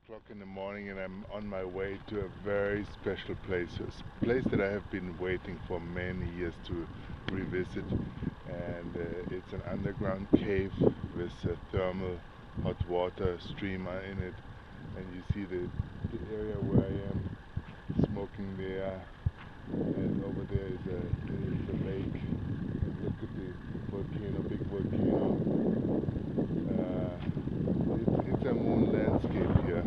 o'clock in the morning and I'm on my way to a very special place. A place that I have been waiting for many years to revisit. And it's an underground cave with a thermal hot water stream in it. And you see the area where I am smoking there. And over there is a lake. And look at the volcano, big volcano. It's a moon landscape here.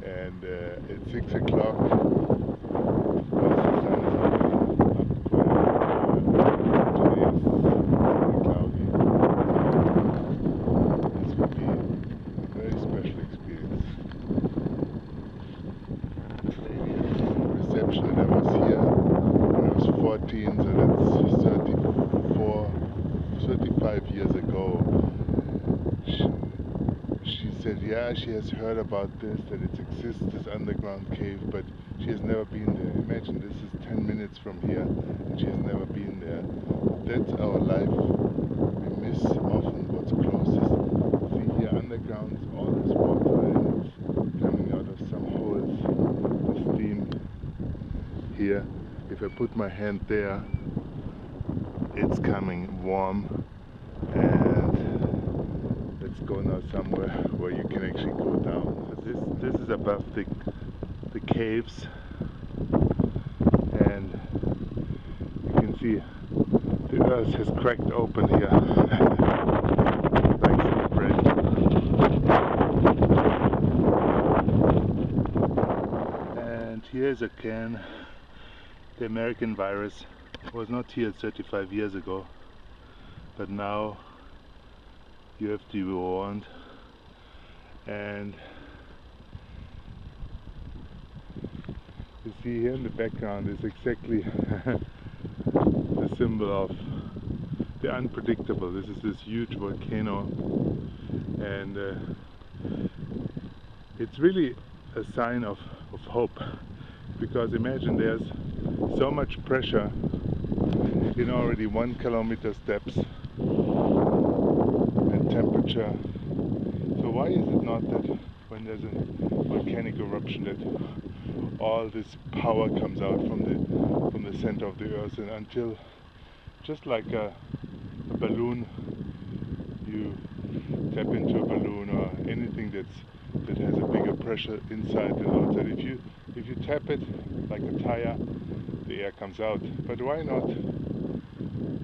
And it's 6 o'clock. Of course the sun is already up quite. Today is very cloudy. This will be a very special experience. Maybe a reception that I was here when I was 14, so that's 35 years ago. She said, yeah, she has heard about this, that it exists, this underground cave, but she has never been there. Imagine, this is 10 minutes from here, and she has never been there. That's our life. We miss often what's closest. See here, underground is all this water, and it's coming out of some holes. The steam here. If I put my hand there, it's coming warm, and let's go now somewhere where you can actually go down. So this is above the caves, and you can see the earth has cracked open here like some bread. And here's again the American virus. Was not here 35 years ago, but now you have to be warned. And you see here in the background is exactly the symbol of the unpredictable. This is this huge volcano, and it's really a sign of hope, because imagine there's so much pressure in already 1 kilometer steps and temperature. So why is it not that when there's a volcanic eruption that all this power comes out from the center of the earth, and until, just like a balloon, you tap into a balloon or anything that has a bigger pressure inside than outside. If you tap it like a tire, the air comes out. But why not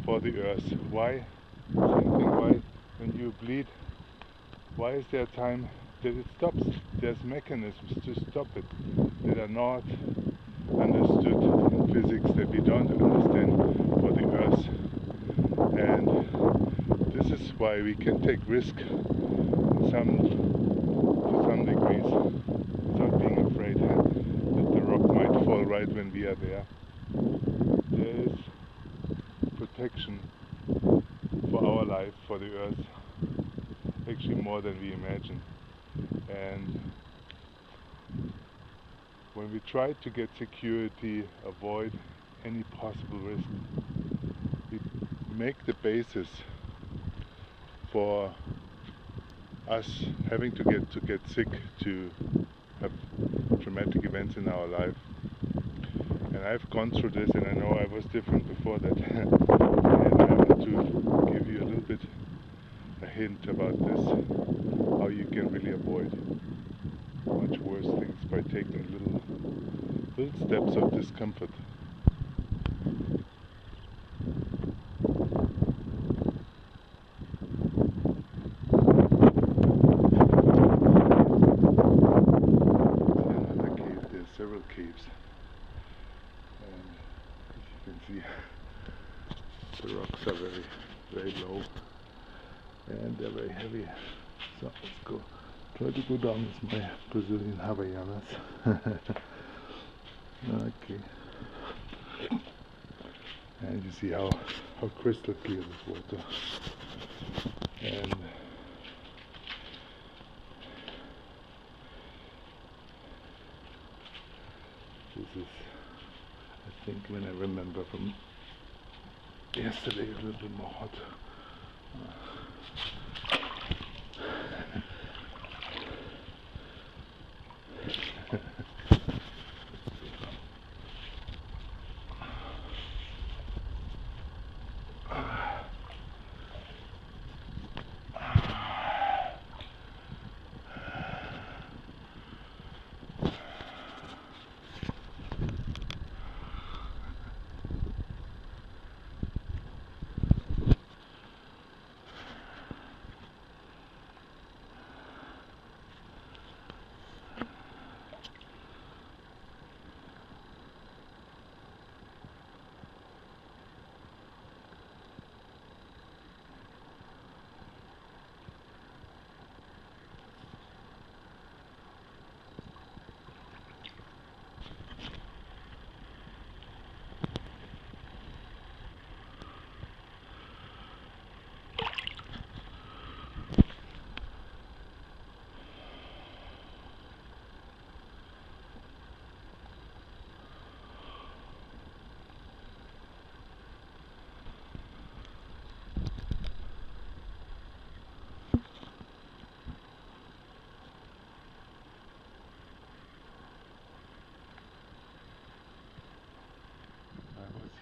for the earth? Why? Same thing, why when you bleed, why is there a time that it stops? There's mechanisms to stop it that are not understood in physics, that we don't understand for the earth. And this is why we can take risk to some degrees without being afraid that the rock might fall right when we are there. There is protection for our life, for the earth, actually more than we imagine. And when we try to get security, avoid any possible risk, we make the basis for us having to get sick, to have traumatic events in our life. And I've gone through this, and I know I was different before that. And I want to give you a little bit a hint about this, how you can really avoid much worse things by taking little steps of discomfort. Another cave, there's several caves. And as you can see, the rocks are very, very low, and they're very heavy. So let's try to go down with my Brazilian Havaianas. Okay. And you see how crystal clear this water. And this is, I think, when I remember from yesterday, a little bit more hot.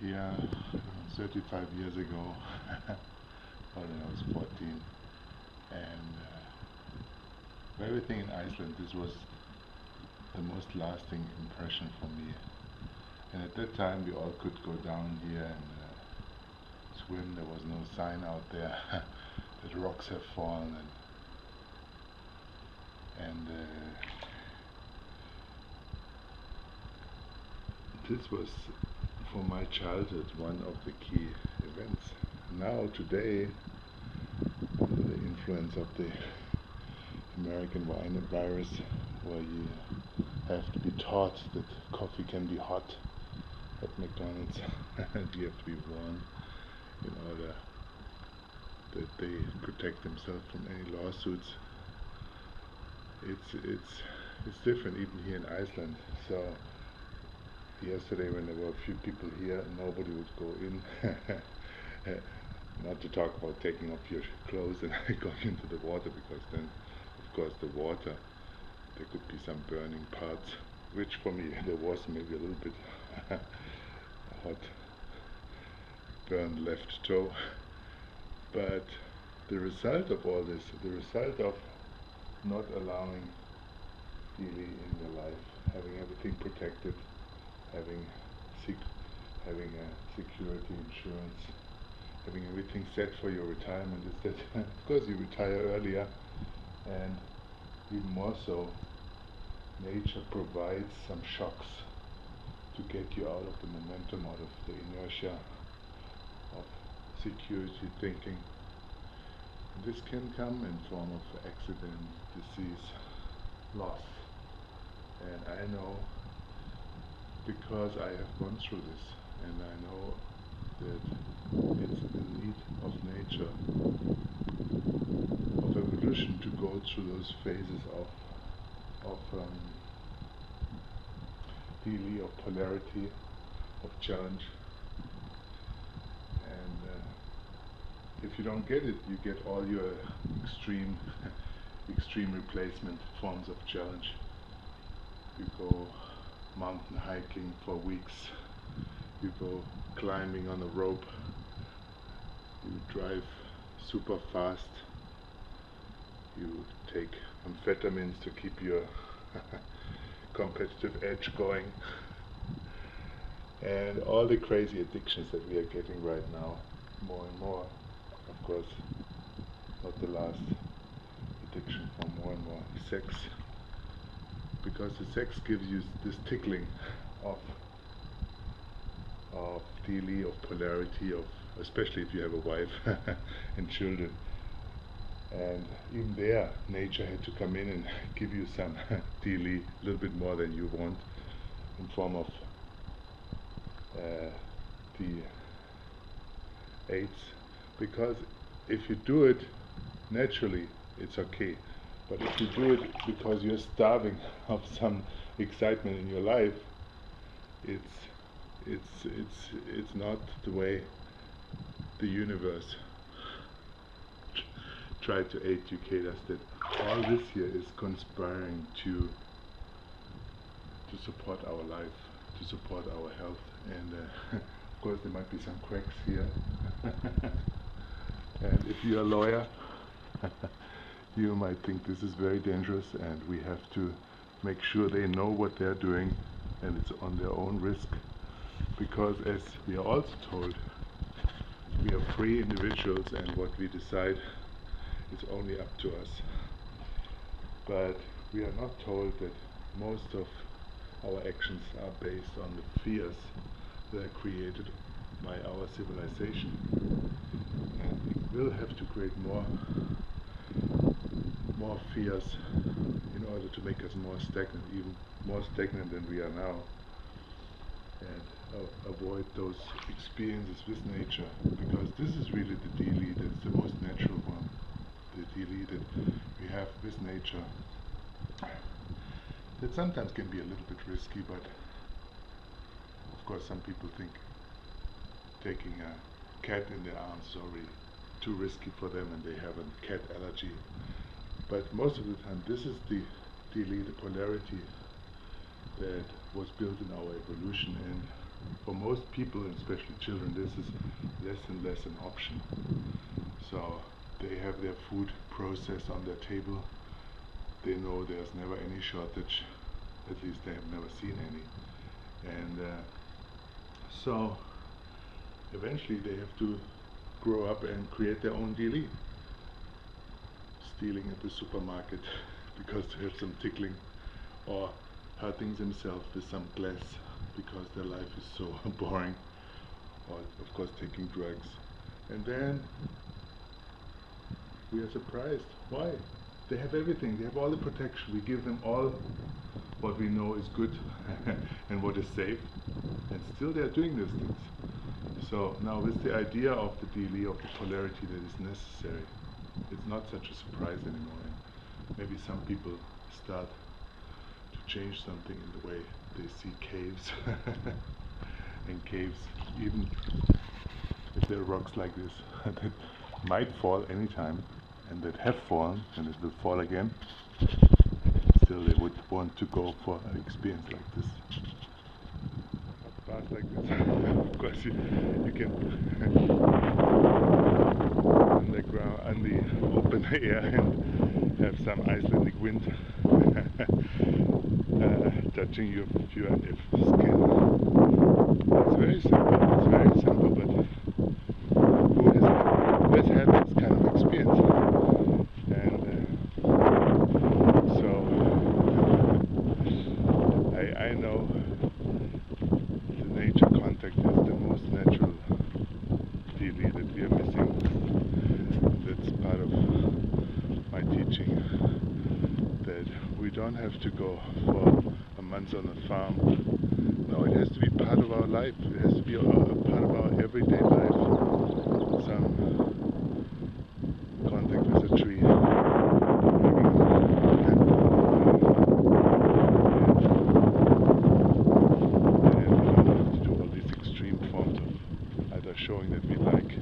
Yeah, 35 years ago, when I was 14, and for everything in Iceland, this was the most lasting impression for me. And at that time, we all could go down here and swim. There was no sign out there that rocks have fallen, and this was, for my childhood, one of the key events. Now, today, under the influence of the American virus, where you have to be taught that coffee can be hot at McDonald's and you have to be warned in order that they protect themselves from any lawsuits. It's different even here in Iceland. So yesterday, when there were a few people here, nobody would go in. Not to talk about taking off your clothes and going into the water, because then, of course, the water, there could be some burning parts, which for me there was maybe a little bit hot, burned left toe. But the result of all this, the result of not allowing Dili in your life, having everything protected, having a security insurance, having everything set for your retirement, is that of course you retire earlier, and even more so, nature provides some shocks to get you out of the momentum, out of the inertia of security thinking. And this can come in form of accident, disease, loss. And I know, because I have gone through this, and I know that it's the need of nature, of evolution, to go through those phases of Dili, of polarity, of challenge. And if you don't get it, you get all your extreme replacement forms of challenge. You go mountain hiking for weeks, you go climbing on a rope, you drive super fast, you take amphetamines to keep your competitive edge going, and all the crazy addictions that we are getting right now, more and more. Of course, not the last addiction for more and more sex, because the sex gives you this tickling of Dili, of polarity, of, especially if you have a wife and children. And even there, nature had to come in and give you some Dili, a little bit more than you want, in form of the AIDS. Because if you do it naturally, it's okay. But if you do it because you're starving of some excitement in your life, it's not the way the universe tried to educate us, that all this here is conspiring to support our life, to support our health. And of course there might be some cracks here. And if you're a lawyer, you might think this is very dangerous, and we have to make sure they know what they're doing, and it's on their own risk. Because, as we are also told, we are free individuals, and what we decide is only up to us. But we are not told that most of our actions are based on the fears that are created by our civilization. And we will have to create more fears in order to make us more stagnant, even more stagnant than we are now, and avoid those experiences with nature, because this is really the Dili that's the most natural one, the Dili that we have with nature, that sometimes can be a little bit risky. But of course some people think taking a cat in their arms is already too risky for them, and they have a cat allergy. But most of the time, this is the Dili, the polarity that was built in our evolution. And for most people, and especially children, this is less and less an option. So they have their food processed on their table. They know there's never any shortage, at least they have never seen any. And so eventually they have to grow up and create their own daily. Stealing at the supermarket because they have some tickling, or hurting themselves with some glass because their life is so boring, or of course taking drugs. And then we are surprised. Why? They have everything, they have all the protection, we give them all what we know is good and what is safe, and still they are doing these things. So now with the idea of the DLE, of the polarity that is necessary, it's not such a surprise anymore. And maybe some people start to change something in the way they see caves. And caves, even if there are rocks like this that might fall anytime, and that have fallen, and it will fall again, still they would want to go for an experience like this. Not fast like this. Of course you can underground on the open air and have some Icelandic wind touching your skin. It's very simple, but who has had this kind of experience? And so I know the nature contact is the most natural DLE that we are missing. That's part of my teaching, that we don't have to go for a month on a farm. No, it has to be part of our life. It has to be a part of our everyday life. Some contact with a tree. And we don't have to do all these extreme forms of either showing that we like